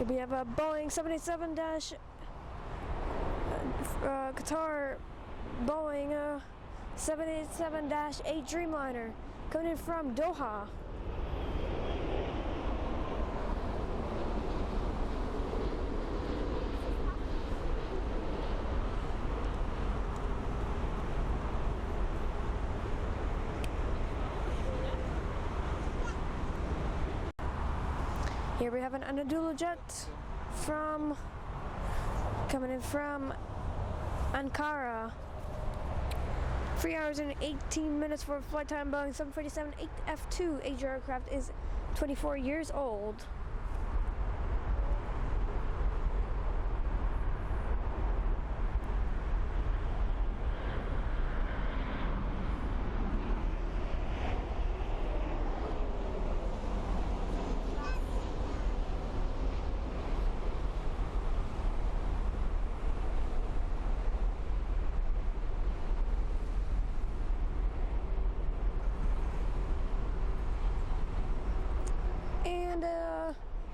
Here we have a Boeing 787 Qatar Boeing 787-8 Dreamliner coming in from Doha. Here we have an Anadolu jet coming in from Ankara. 3 hours and 18 minutes for flight time. Boeing 747-8 F2. Age aircraft is 24 years old.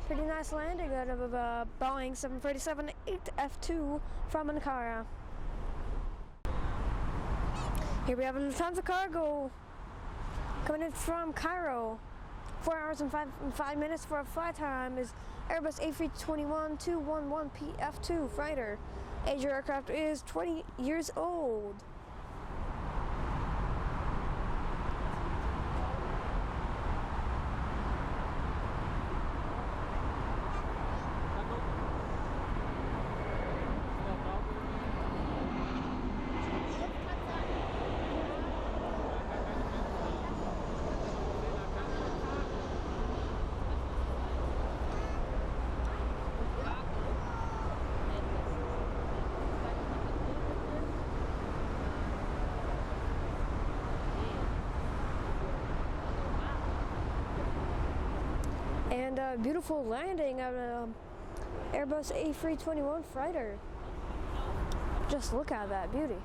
Pretty nice landing out of a Boeing 747-8 F2 from Ankara. Here we have a Lufthansa cargo coming in from Cairo. 4 hours and 5 minutes for a flight time is Airbus A321-211 PF2 freighter. Age of aircraft is 20 years old. And a beautiful landing of an Airbus A321 freighter. Just look at that beauty.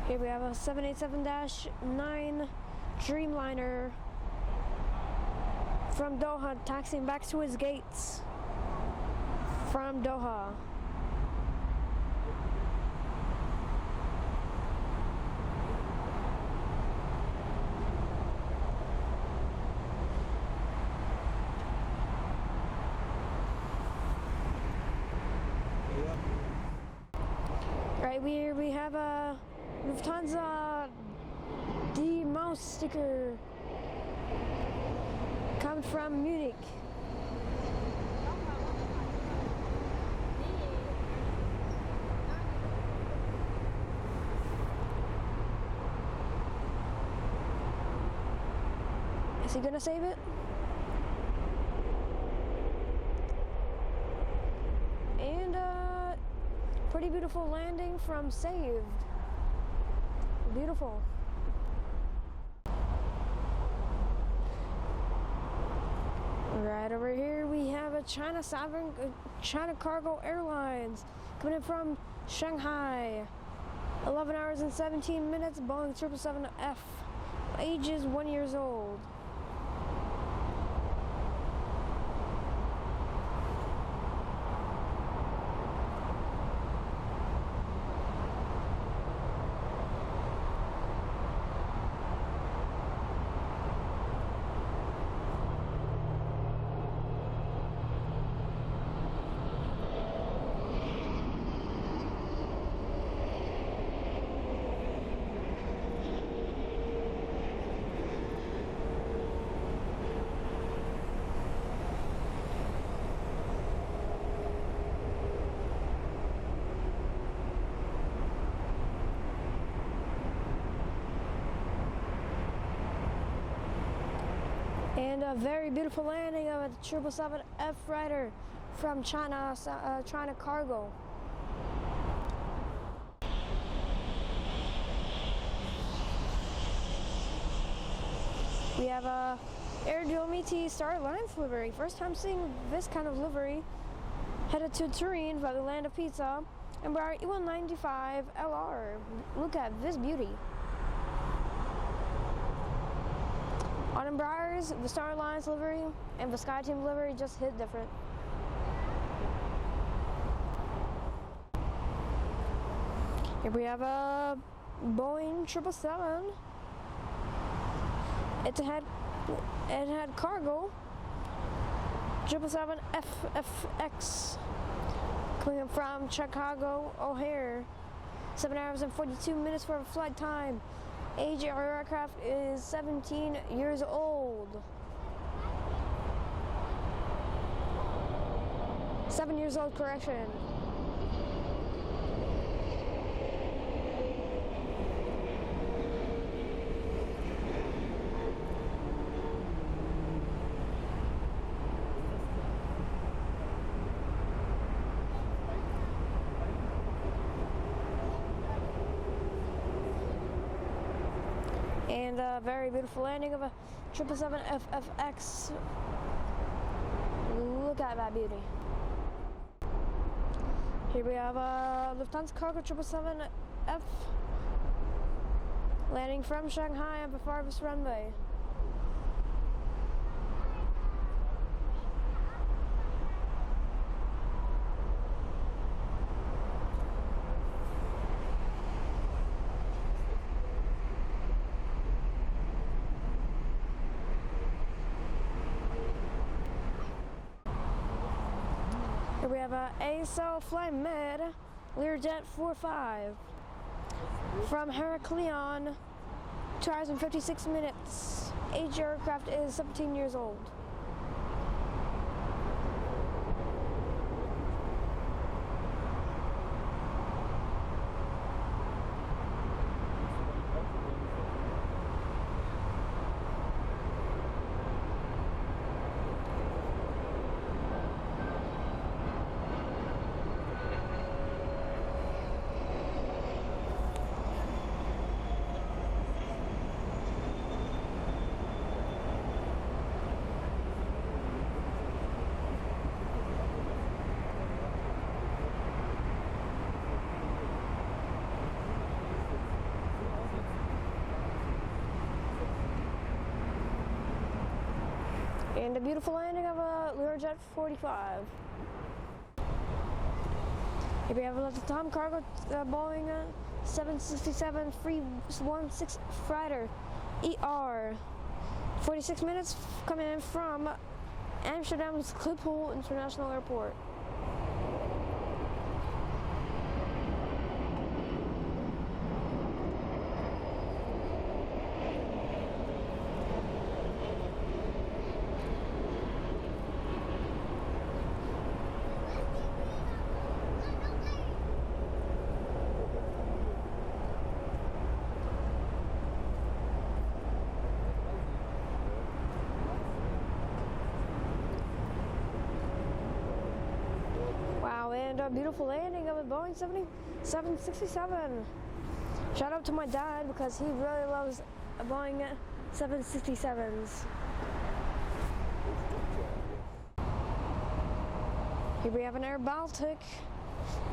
Here we have a 787-9 Dreamliner from Doha taxiing back to its gates from Doha. Right here we have a Lufthansa D mouse sticker coming from Munich. Is he gonna save it? Pretty beautiful landing from Saved. Beautiful. Right over here we have a China Cargo Airlines coming in from Shanghai. 11 hours and 17 minutes. Boeing 777F. Age is 1 year old. And a very beautiful landing of a 777F freighter from China Cargo. We have a Air Dolomiti Star Alliance livery. First time seeing this kind of livery. Headed to Turin by the land of pizza. And we're at E195 LR. Look at this beauty. On Embraers, the Star Alliance livery, and the SkyTeam livery just hit different. Here we have a Boeing 777. It had cargo. 777 FFX coming up from Chicago O'Hare. 7 hours and 42 minutes for flight time. Age of our aircraft is 17 years old. 7 years old, correction. And a very beautiful landing of a 777 FFX. Look at that beauty. Here we have a Lufthansa Cargo 777F landing from Shanghai on the farthest runway. Here we have a ASL Fly Med Learjet 45 from Heraklion, 2 hours and 56 minutes. Age aircraft is 17 years old. And a beautiful landing of a Learjet 45. Here we have a Tom Cargo Boeing 767 316 Freighter ER. 46 minutes coming in from Amsterdam's Schiphol International Airport. And a beautiful landing of a Boeing 767. Shout out to my dad because he really loves Boeing 767s. Here we have an Air Baltic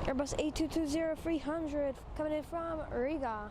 Airbus A220-300 coming in from Riga.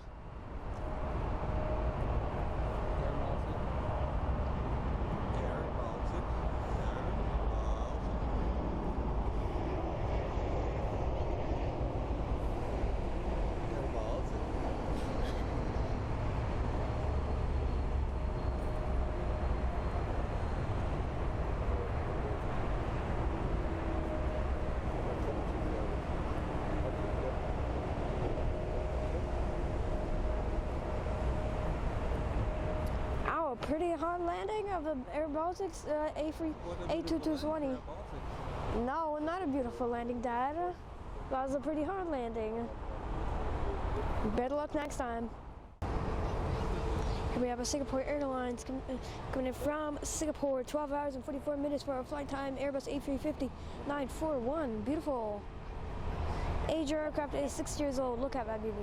Pretty hard landing of the Air Baltics A220. No, not a beautiful landing, Dad. That was a pretty hard landing. Better luck next time. Here we have a Singapore Airlines coming in from Singapore, 12 hours and 44 minutes for our flight time, Airbus A350-941. Beautiful. Age of aircraft is 6 years old. Look at that baby.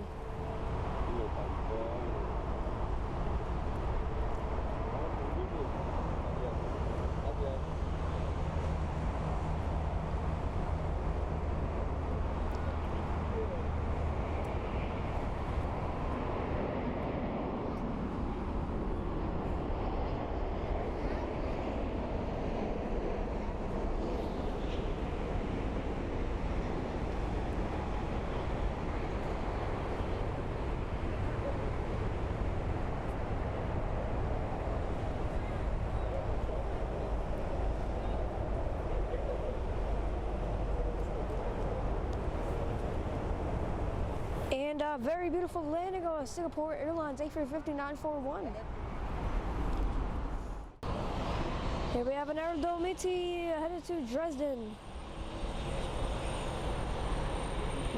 a very beautiful landing on Singapore Airlines A350-941. Here we have an Aerodolomiti headed to Dresden.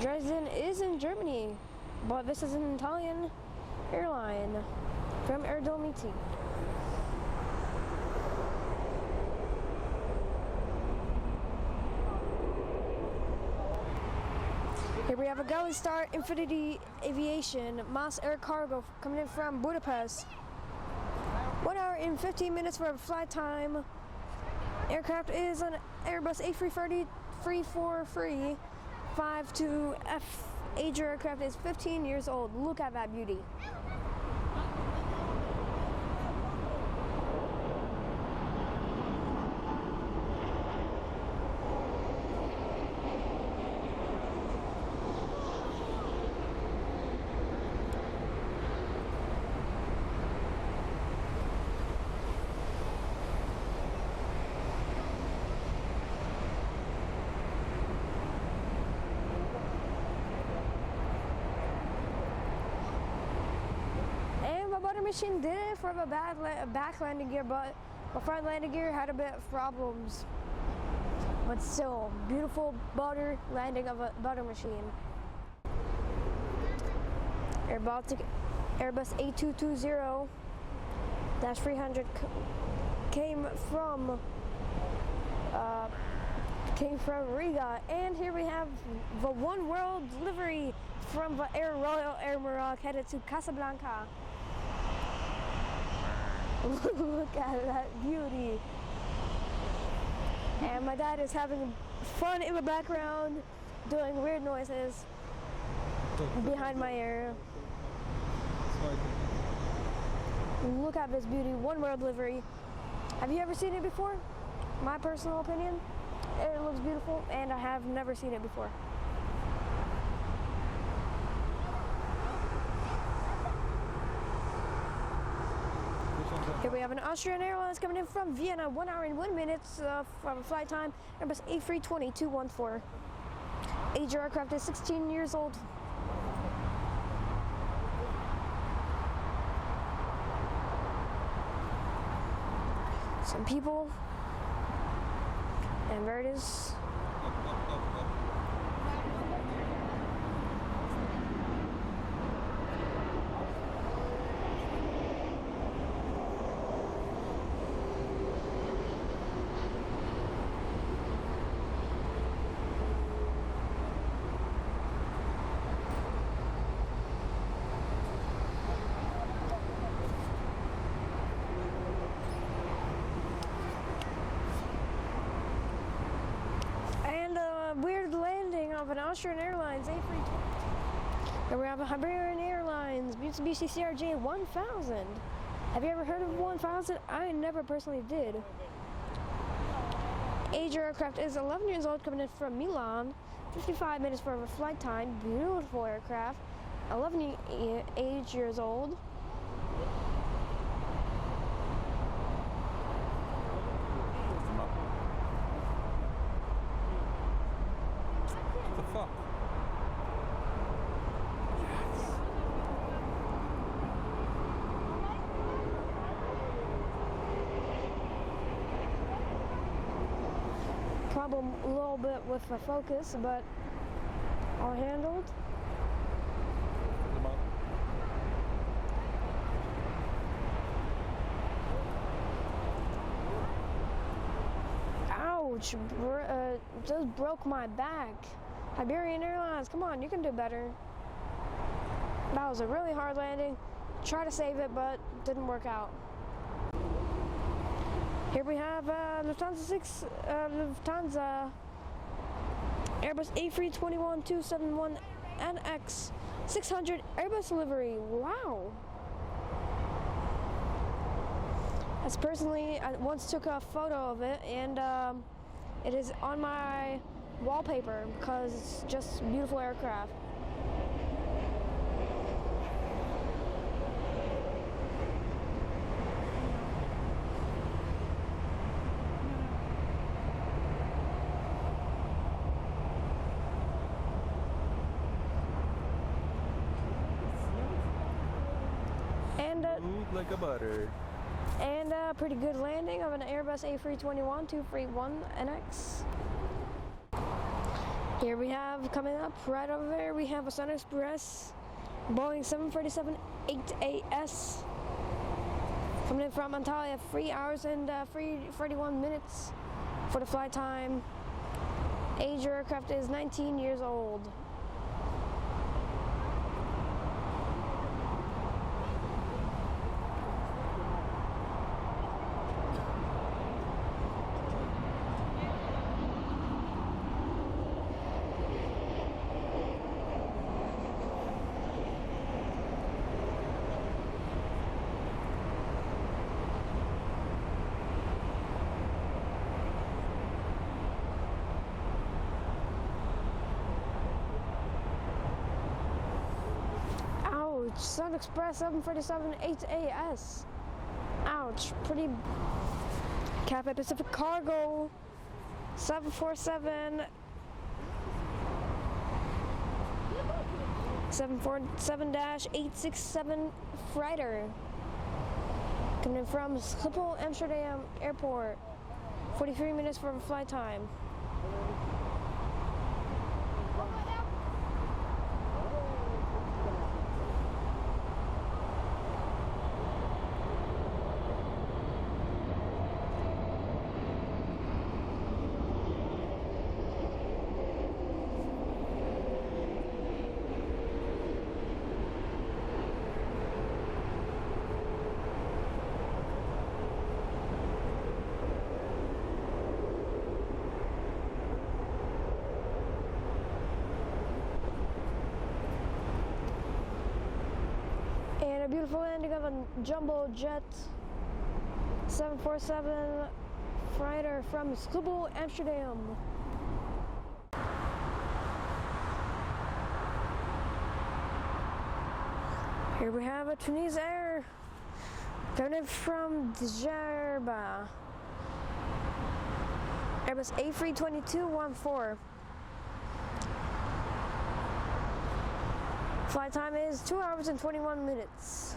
Dresden is in Germany, but this is an Italian airline from Aerodolomiti. Here we have a Galley Star Infinity Aviation Mass Air Cargo coming in from Budapest. 1 hour and 15 minutes for a flight time. Aircraft is an Airbus A330-343 52F. Age of aircraft is 15 years old. Look at that beauty. Machine did it for a bad back landing gear, but my front landing gear had a bit of problems. But still, beautiful butter landing of a butter machine. Airbus A220-300 came from Riga, and here we have the One World livery from the Royal Air Maroc headed to Casablanca. Look at that beauty. And my dad is having fun in the background, doing weird noises behind my ear. Look at this beauty, One World livery. Have you ever seen it before? My personal opinion, it looks beautiful, and I have never seen it before. Here we have an Austrian Airlines coming in from Vienna, 1 hour and 1 minute from flight time, Airbus A320-214. Age of aircraft is 16 years old. Some people, and there it is. Weird landing of an Austrian Airlines A320. And we have a Hungarian Airlines Mitsubishi CRJ 1000. Have you ever heard of 1000? I never personally did. Age of aircraft is 11 years old, coming in from Milan. 55 minutes for a flight time. Beautiful aircraft. 11 age years old. Problem a little bit with the focus, but all handled. Ouch, just broke my back. Hungarian Airlines, come on, you can do better. That was a really hard landing. Tried to save it, but didn't work out. Here we have Lufthansa Airbus A321-271NX 600 Airbus livery. Wow. As personally, I once took a photo of it, and it is on my wallpaper because it's just beautiful aircraft. and smooth like a butter. And a pretty good landing of an Airbus A321-231NX. Here we have, coming up right over there, we have a Sun Express Boeing 737-8AS coming in from Antalya, 3 hours and 31 minutes for the flight time. Age of aircraft is 19 years old. Sun Express 737-8AS. Ouch, pretty. Cathay Pacific Cargo 747-867 freighter coming from Schiphol Amsterdam Airport. 43 minutes for flight time. And a beautiful landing of a jumbo jet 747 freighter from Schiphol, Amsterdam. Here we have a Tunisia Air coming in from Djerba. Airbus A322-14. Flight time is 2 hours and 21 minutes.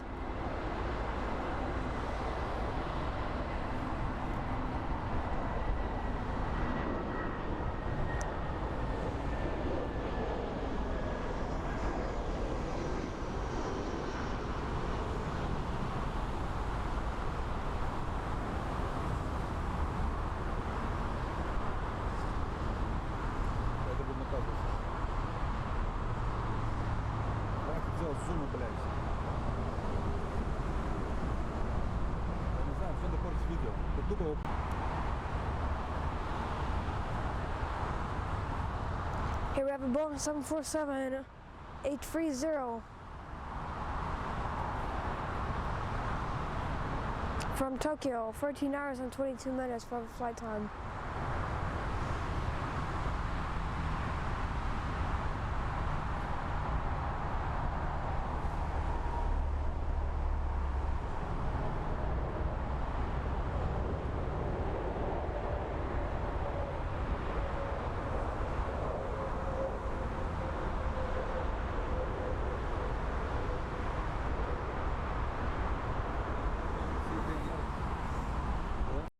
Зуму, блядь. Я не знаю, все доходит с видео. Тут Here we have a Boeing 747-830 from Tokyo, 14 hours and 22 minutes for flight time.